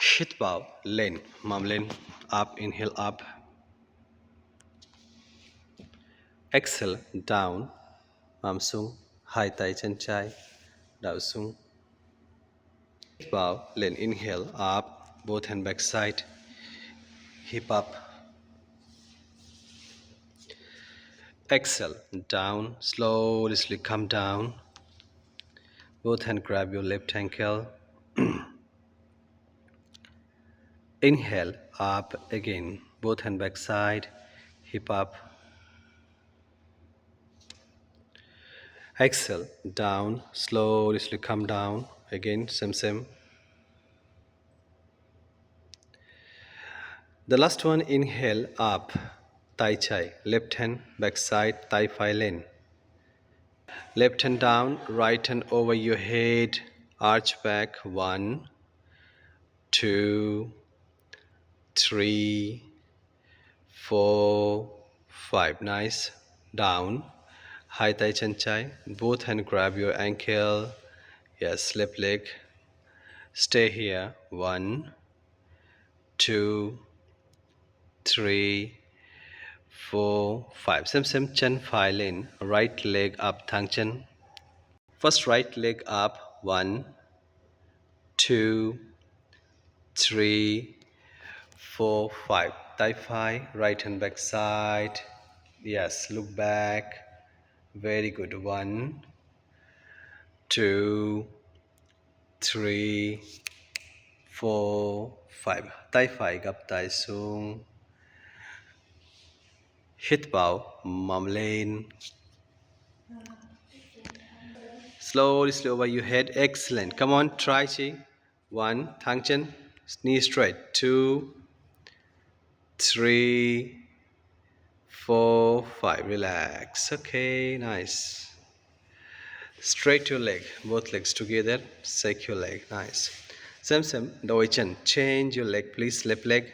Shit bow, lean, mom lean, up, inhale up. Exhale, down, mom sung, hai tai chân chai, down sung. Bow, lean, inhale up, both hand back side, hip up. Exhale, down, slowly come down. Both hand grab your left ankle. Inhale, up again, both hand back side, hip up. Exhale, down, slowly come down. Again, same. The last one, inhale, up, tai chai, left hand back side, thigh phi lane. Left hand down, right hand over your head, arch back, 1, 2, 3, 4, 5. Nice. Down, high thigh chan chai, both hand grab your ankle. Yes, left leg. Stay here, 1, 2, 3, 4, 5. Same chan phi lane. Right leg up, thang chan. First right leg up, 1, 2, 3, 4, 5. Thigh phi, right hand back side. Yes, look back. Very good. 1, 2, 3, 4, 5. Thigh phi gap tai sung. Hit bow, mom lane. Slowly over your head. Excellent. Come on, try chi. 1, thang chen, knee straight. 2, 3, 4, 5. Relax. Okay, nice. Straight your leg, both legs together. Shake your leg. Nice. Same. Doi chen. Change your leg, please. Left leg.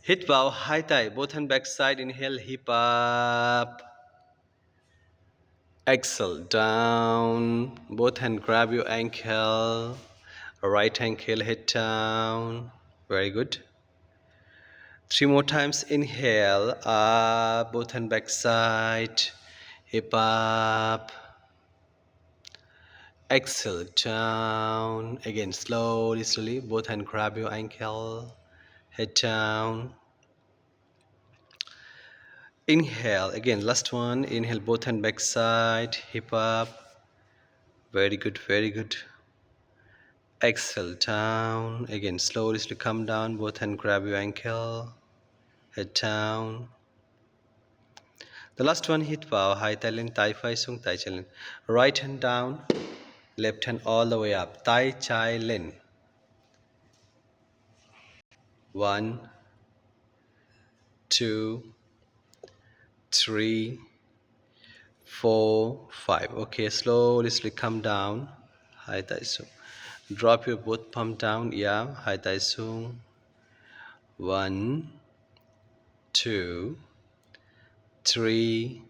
Hit bow, high thigh, both hand back side. Inhale, hip up. Exhale, down. Both hand grab your ankle. Right ankle, head down. Very good. 3 more times. Inhale, up. Both hand back side. Hip up. Exhale, down. Again, slowly. Both hand grab your ankle. Head down. Inhale, again, last one. Inhale, both hand back side, hip up. Very good. Exhale, down. Again, slowly come down. Both hand grab your ankle. Head down. The last one, hit bow, high thailand, thigh phi sung, thigh chai len. Right hand down, left hand all the way up. Thigh chai len. 1, 2, 3, 4, 5. Okay, slowly come down. High thigh sung. Drop your both palm down. Yeah, high thigh sung. 1, 2, 3,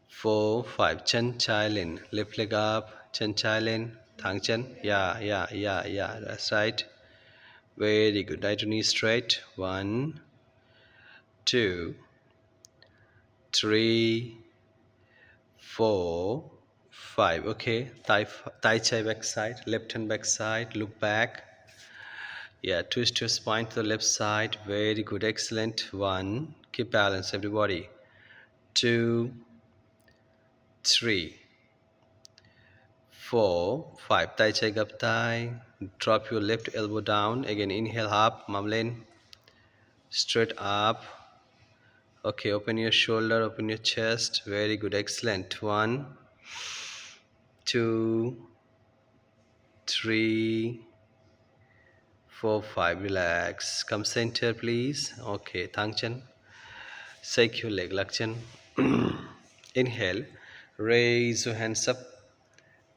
4, 5. Chan chai len. Left leg up. Chan chai len. Thang chan. Yeah. That's right. Very good. Right knee straight. 1, 2, 3, 4, 5. Okay. Thigh chai back side. Left hand back side. Look back. Yeah. Twist your spine to the left side. Very good. Excellent. 1. Keep balance, everybody. 2, 3, 4, 5. Thigh chai gap thigh. Drop your left elbow down. Again, inhale up. Mamlen. Straight up. Okay, open your shoulder, open your chest. Very good. Excellent. 1, 2, 3, 4, 5. Relax. Come center, please. Okay, thang chan. Shake your leg, lakchan. Inhale. Raise your hands up.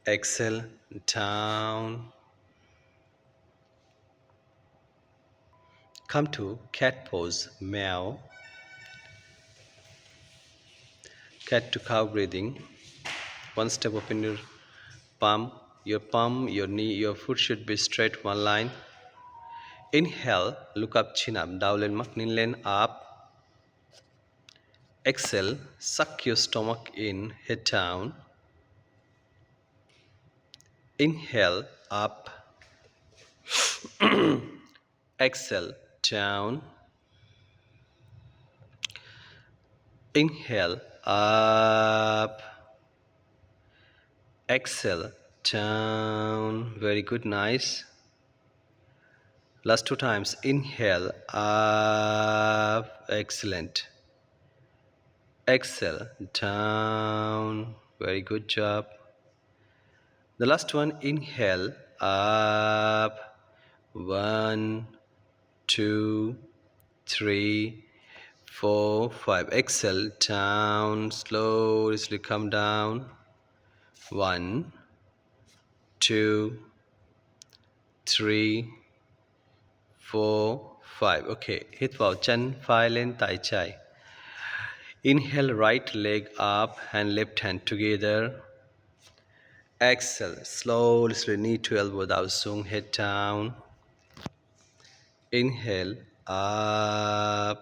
Exhale, down. Come to cat pose, meow. Cat to cow breathing. One step open your palm, your knee, your foot should be straight, one line. Inhale, look up, chin up. Dowlen maknin len up. Exhale, suck your stomach in, head down. Inhale, up. Exhale, down. Inhale, up. Exhale, down. Very good, nice. Last two times. Inhale, up. Excellent. Exhale, down. Very good job. The last one. Inhale, up. 1, 2, 3, 4, 5. Exhale, down. Slowly come down. 1, 2, 3, 4, 5. Okay, hit vào chân, vai lên tay trái. Inhale, right leg up and left hand together. Exhale, slowly knee to elbow down, sung, head down. Inhale, up.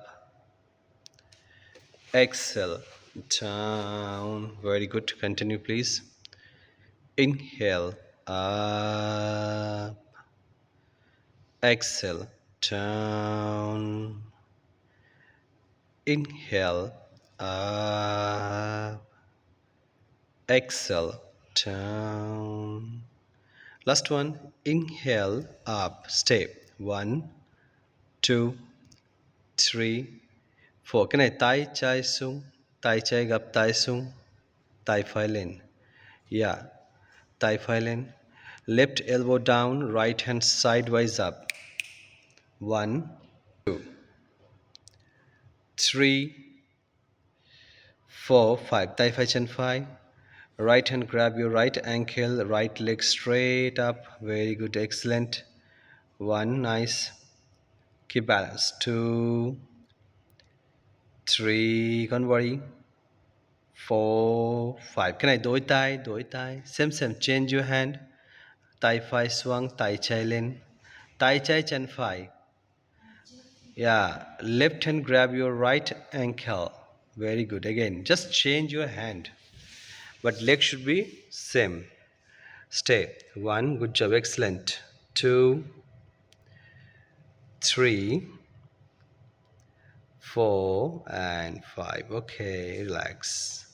Exhale, down. Very good. Continue, please. Inhale, up. Exhale, down. Inhale, up. Exhale, down. Last one. Inhale, up. Stay. 1, 2, 3, 4. Cái này tay trái xuống, tay trái gặp tay xuống, tay phải lên. Yeah, tay phải lên. Left elbow down, right hand sideways up. 1, 2, 3, 4, 5. Tay phải chân phải. Right hand grab your right ankle, right leg straight up. Very good, excellent. 1, nice. Keep balance. 2, 3, don't worry. 4, 5. Cái này đổi tay. Same, change your hand. Tay phải xuống, tay trái lên. Tay trái chân phải. Yeah, left hand grab your right ankle. Very good. Again, just change your hand. But leg should be same. Stay. 1, good job, excellent. 2, 3, 4, and 5. Okay, relax.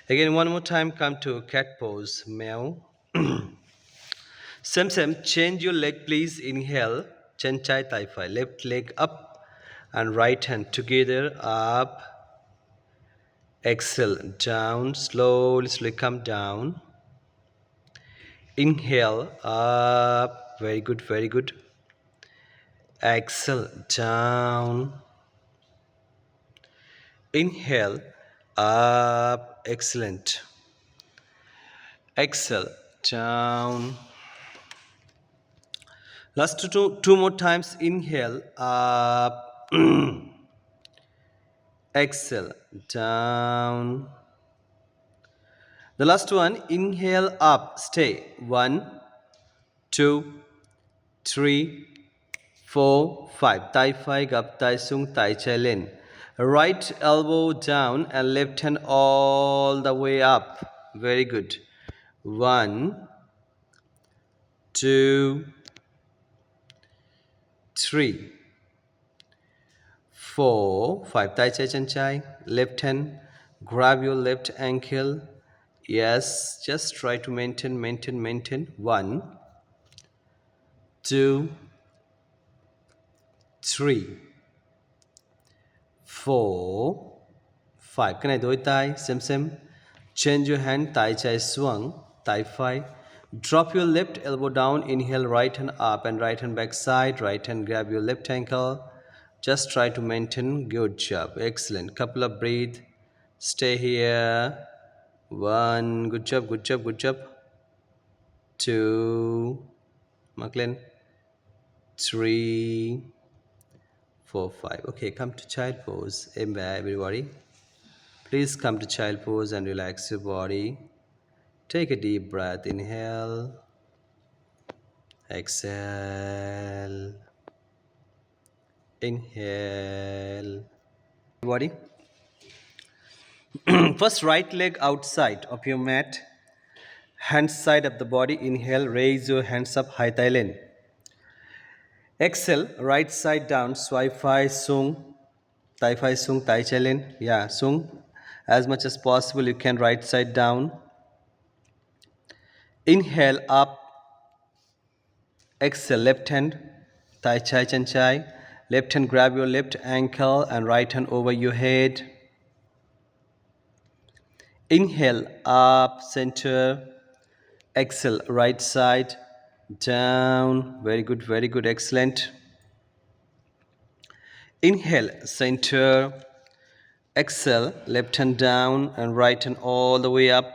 Again, one more time, come to cat pose, meow. Same, change your leg, please. Inhale, chen chai tai fai. Left leg up and right hand together, up. Exhale, down. Slowly come down. Inhale, up. Very good. Exhale, down. Inhale, up. Excellent. Exhale, down. Last two more times. Inhale, up. Exhale, down. The last one. Inhale, up. Stay. 1, 2, 3, 4, 5. Tai phai gap tai sung tai chai len. Right elbow down and left hand all the way up. Very good. 1, 2, 3, 4, 5. Tai chai chan chai. Left hand. Grab your left ankle. Yes, just try to maintain. 1, 2, 3, 4, 5. Cái này đối tay. Same. Change your hand. Tai chai swung. Tai phai. Drop your left elbow down. Inhale, right hand up and right hand back side. Right hand grab your left ankle. Just try to maintain. Good job. Excellent. Couple of breathe. Stay here. 1. Good job. 2. Macklin. 3, 4, 5. Okay, come to child pose. Everybody. Please come to child pose and relax your body. Take a deep breath. Inhale. Exhale. Inhale. Body. First, right leg outside of your mat. Hand side of the body. Inhale. Raise your hands up. High thigh length. Exhale. Right side down. Swai Phi Sung. Tai Phi Sung. Tai Chi Lin. Yeah, Sung. As much as possible, you can right side down. Inhale up. Exhale. Left hand. Tai Chi Chan Chai. Left hand grab your left ankle and right hand over your head. Inhale up, center. Exhale, right side, down. Very good, excellent. Inhale, center. Exhale, left hand down and right hand all the way up.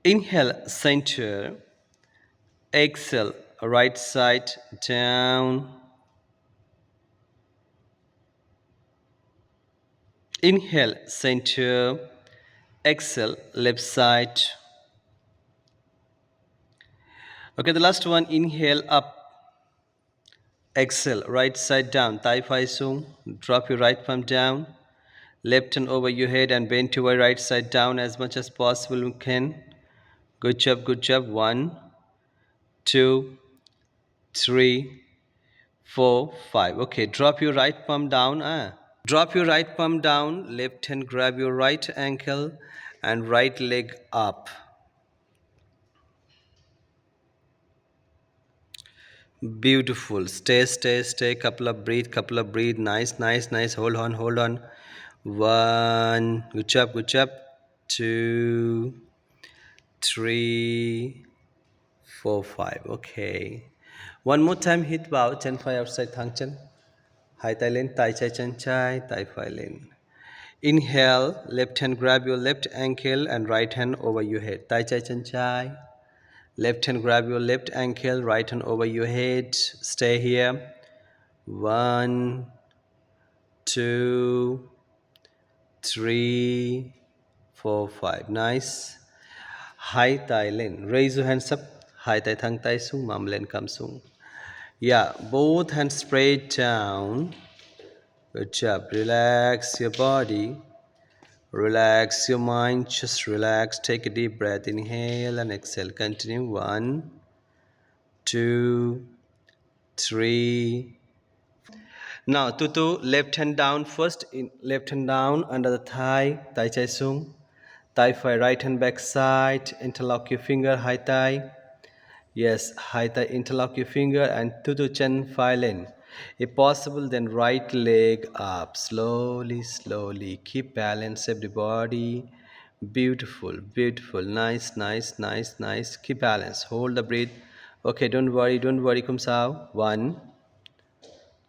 Inhale, center. Exhale, right side, down. Inhale, center. Exhale, left side. Okay, the last one, inhale up. Exhale, right side down, Tai Phi Sung. Drop your right palm down. Left hand over your head and bend to your right side down as much as possible you can. Good job, good job. 1, 2, 3, 4, 5. Okay, drop your right palm down. Drop your right palm down. Left hand grab your right ankle and right leg up. Beautiful. Stay. Couple of breathe. Nice. Hold on. 1. Good job. 2, 3, 4, 5. Okay. One more time. Hit bow. Chen Phi outside Thang Chen. Hai Tai Len. Tai Chai Chen Chai. Tai Phi Len. Inhale. Left hand grab your left ankle and right hand over your head. Tai Chai Chen Chai. Left hand grab your left ankle, right hand over your head. Stay here. 1, 2, 3, 4, 5. Nice. Hai Tai Len. Raise your hands up. Hai Tai Thang Tai Sung. Mam Len Kam Sung. Yeah, both hands straight down. Good job. Relax your body. Relax your mind. Just relax. Take a deep breath. Inhale and exhale. Continue. 1, 2, 3. Now, tutu, left hand down first. Left hand down under the thigh. Tai Chai Sung. Tai Phi, right hand back side. Interlock your finger. High thigh. Yes, high thigh. Interlock your finger and tutu Chen Phi Len. If possible, then right leg up. Slowly. Keep balance of the body. Beautiful. Nice. Keep balance. Hold the breath. Okay, don't worry. Kum sao. 1,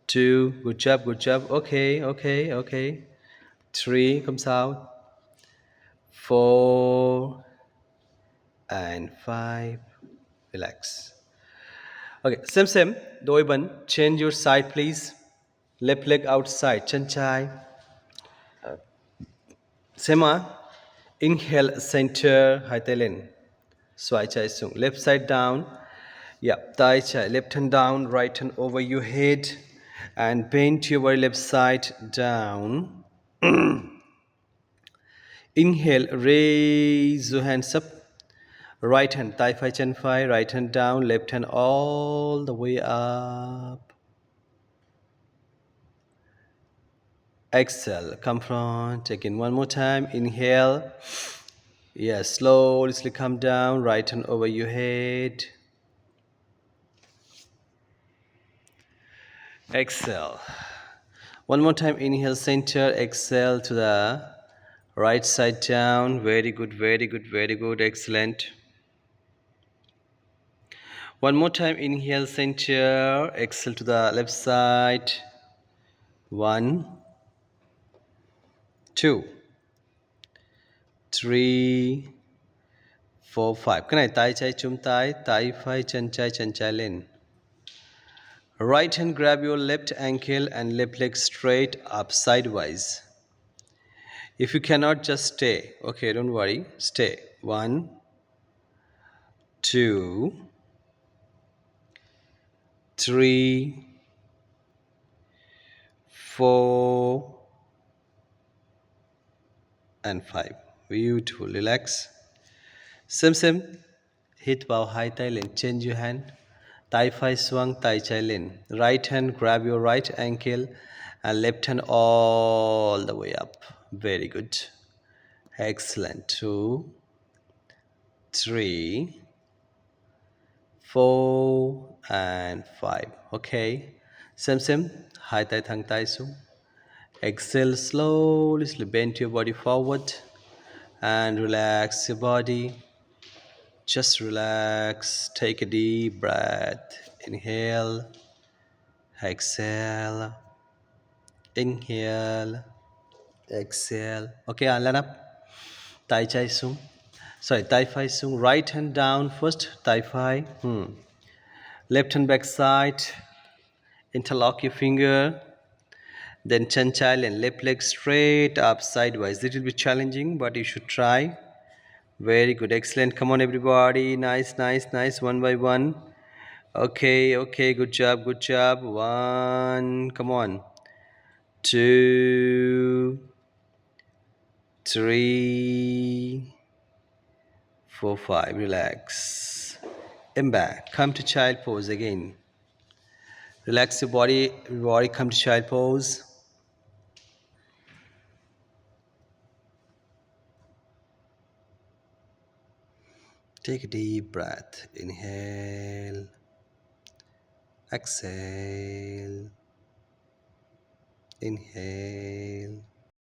2. Good job. Okay. 3. Comes out. 4 and 5. Relax. Okay, same. Doi ban. Change your side, please. Left leg outside. Chan chai. Sema. Inhale, center. Hai telen. Swai chai sung. Left side down. Yeah, tai chai. Left hand down, right hand over your head. And bend to your left side down. Inhale, raise your hands up. Right hand, Tai Phi Chen Phi. Right hand down, left hand all the way up. Exhale, come front. Again, one more time. Inhale. Yes, slowly come down. Right hand over your head. Exhale. One more time. Inhale, center. Exhale to the right side down. Very good. Excellent. One more time. Inhale, center. Exhale to the left side. 1, 2, 3, 4, 5. Cái này tay chai chum tay, tay phải chân chai lên. Right hand grab your left ankle and left leg straight up sidewise. If you cannot, just stay. Okay, don't worry. Stay. 1, 2, 3, 4, and 5. Beautiful. Relax. Sim. Hit bow high thigh length. Change your hand. Thigh five swung, thigh chai length. Right hand grab your right ankle and left hand all the way up. Very good. Excellent. 2, 3, 4, and 5. Okay. Sim. High thigh thang thigh su. Exhale slowly, bend your body forward and relax your body. Just relax. Take a deep breath. Inhale, exhale, inhale, exhale. Okay, line up. Tai Chai Sung. Sorry, Tai Phi Sung. Right hand down first. Tai Phi. Left hand back side. Interlock your finger. Then Chan Chai and left leg straight up sideways. It will be challenging, but you should try. Very good. Excellent. Come on, everybody. Nice. One by one. Okay. Good job. 1. Come on. 2, 3, 4, 5. Relax. And back. Come to child pose again. Relax your body. Come to child pose. Take a deep breath. Inhale. Exhale. Inhale.